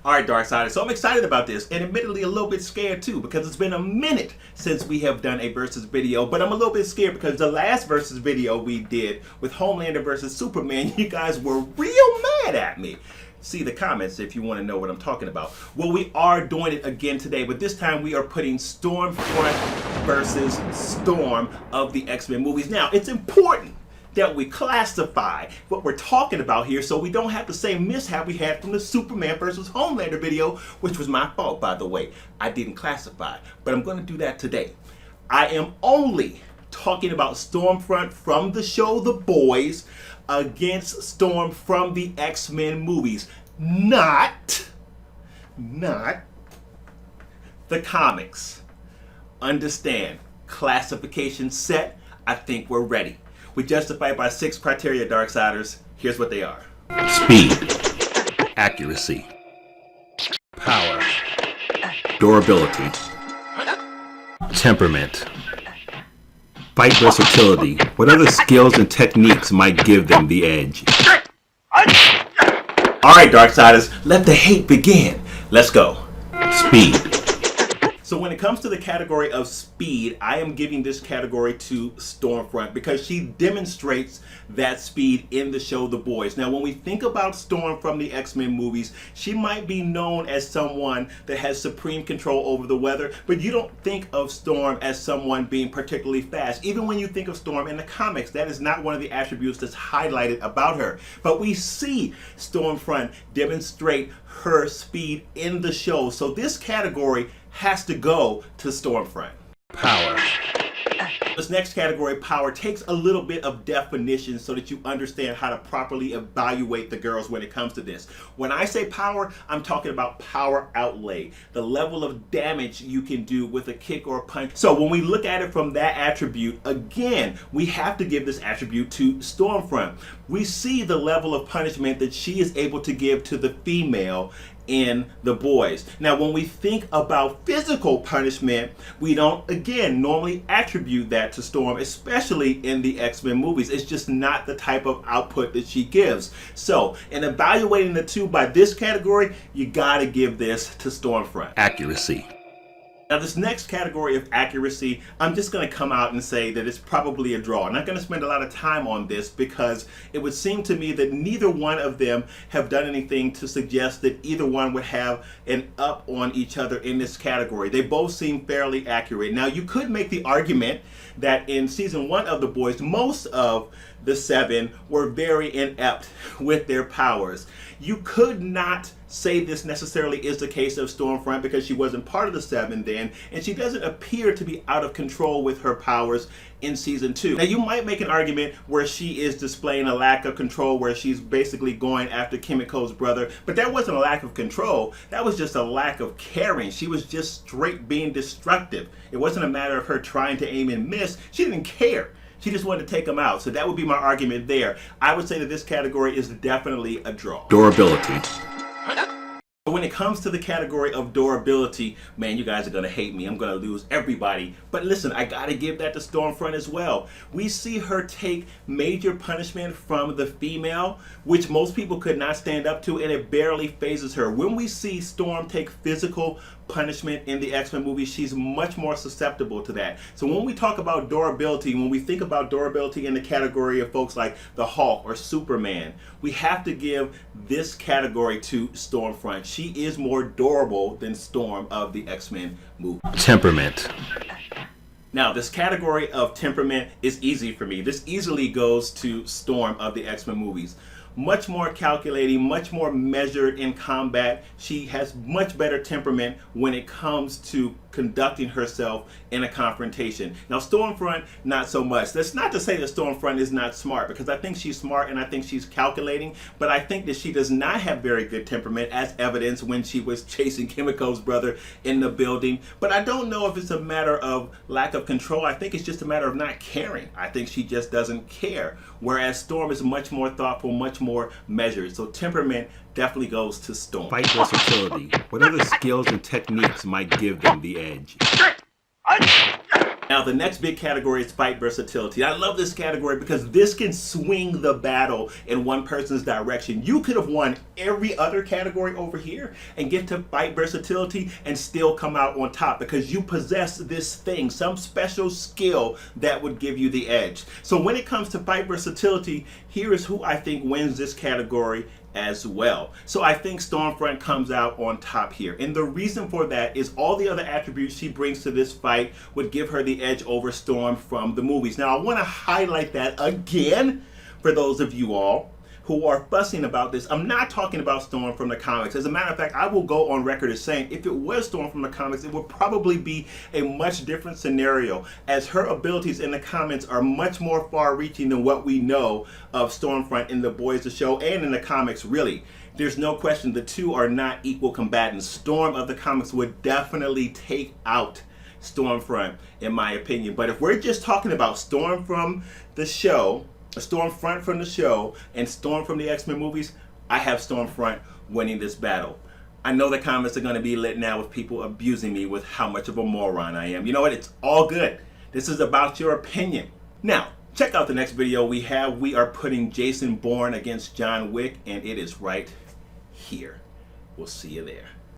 Alright, Darksiders, so I'm excited about this, and admittedly a little bit scared too, because it's been a minute since we have done a versus video, but I'm a little bit scared because the last versus video we did with Homelander versus Superman, you guys were real mad at me. See the comments if you want to know what I'm talking about. Well, we are doing it again today, but this time we are putting Stormfront versus Storm of the X-Men movies. Now, it's important that we classify what we're talking about here so we don't have the same mishap we had from the Superman versus Homelander video, which was my fault, by the way. I didn't classify, but I'm going to do that today. I am only talking about Stormfront from the show The Boys against Storm from the X-Men movies, not the comics. Understand, classification set, I think we're ready. We justify it by 6 criteria, Darksiders. Here's what they are. Speed, accuracy, power, durability, temperament, fight versatility, what other skills and techniques might give them the edge. Alright, Darksiders, let the hate begin. Let's go. Speed. So when it comes to the category of speed, I am giving this category to Stormfront because she demonstrates that speed in the show The Boys. Now, when we think about Storm from the X-Men movies, she might be known as someone that has supreme control over the weather, but you don't think of Storm as someone being particularly fast. Even when you think of Storm in the comics, that is not one of the attributes that's highlighted about her. But we see Stormfront demonstrate her speed in the show. So this category has to go to Stormfront. Power. This next category, power, takes a little bit of definition so that you understand how to properly evaluate the girls when it comes to this. When I say power, I'm talking about power outlay, the level of damage you can do with a kick or a punch. So when we look at it from that attribute, again, we have to give this attribute to Stormfront. We see the level of punishment that she is able to give to the female in The Boys. Now, when we think about physical punishment, we don't, again, normally attribute that to Storm, especially in the X-Men movies. It's just not the type of output that she gives. So, in evaluating the two by this category, you gotta give this to Stormfront. Accuracy. Now, this next category of accuracy, I'm just going to come out and say that it's probably a draw. I'm not going to spend a lot of time on this because it would seem to me that neither one of them have done anything to suggest that either one would have an up on each other in this category. They both seem fairly accurate. Now, you could make the argument that in season 1 of The Boys, most of the 7 were very inept with their powers. You could not say this necessarily is the case of Stormfront because she wasn't part of the 7 then, and she doesn't appear to be out of control with her powers in season 2. Now, you might make an argument where she is displaying a lack of control, where she's basically going after Kimiko's brother, but that wasn't a lack of control. That was just a lack of caring. She was just straight being destructive. It wasn't a matter of her trying to aim and miss. She didn't care. She just wanted to take them out. So that would be my argument there. I would say that this category is definitely a draw. Durability. When it comes to the category of durability, man, you guys are going to hate me. I'm going to lose everybody. But listen, I got to give that to Stormfront as well. We see her take major punishment from the female, which most people could not stand up to, and it barely phases her. When we see Storm take physical punishment in the X-Men movie, she's much more susceptible to that. So when we talk about durability, when we think about durability in the category of folks like the Hulk or Superman, we have to give this category to Stormfront. She is more durable than Storm of the X-Men movie. Temperament. Now, this category of temperament is easy for me. This easily goes to Storm of the X-Men movies. Much more calculating, much more measured in combat. She has much better temperament when it comes to conducting herself in a confrontation. Now, Stormfront, not so much. That's not to say that Stormfront is not smart, because I think she's smart and I think she's calculating, but I think that she does not have very good temperament, as evidenced when she was chasing Kimiko's brother in the building. But I don't know if it's a matter of lack of control. I think it's just a matter of not caring. I think she just doesn't care, whereas Storm is much more thoughtful, much more measured. So temperament definitely goes to Storm. Fight versatility. What other skills and techniques might give them the edge? Now, the next big category is fight versatility. I love this category because this can swing the battle in one person's direction. You could have won every other category over here and get to fight versatility and still come out on top because you possess this thing, some special skill that would give you the edge. So when it comes to fight versatility, here is who I think wins this category as well. So I think Stormfront comes out on top here. And the reason for that is all the other attributes she brings to this fight would give her the edge over Storm from the movies. Now I want to highlight that again for those of you all who are fussing about this. I'm not talking about Storm from the comics. As a matter of fact, I will go on record as saying if it was Storm from the comics, it would probably be a much different scenario, as her abilities in the comics are much more far-reaching than what we know of Stormfront in the Boys the Show and in the comics, really. There's no question the two are not equal combatants. Storm of the comics would definitely take out Stormfront, in my opinion. But if we're just talking about Storm from the show, Stormfront from the show, and Storm from the X-Men movies, I have Stormfront winning this battle. I know the comments are going to be lit now with people abusing me with how much of a moron I am. You know what? It's all good. This is about your opinion. Now, check out the next video we have. We are putting Jason Bourne against John Wick, and it is right here. We'll see you there.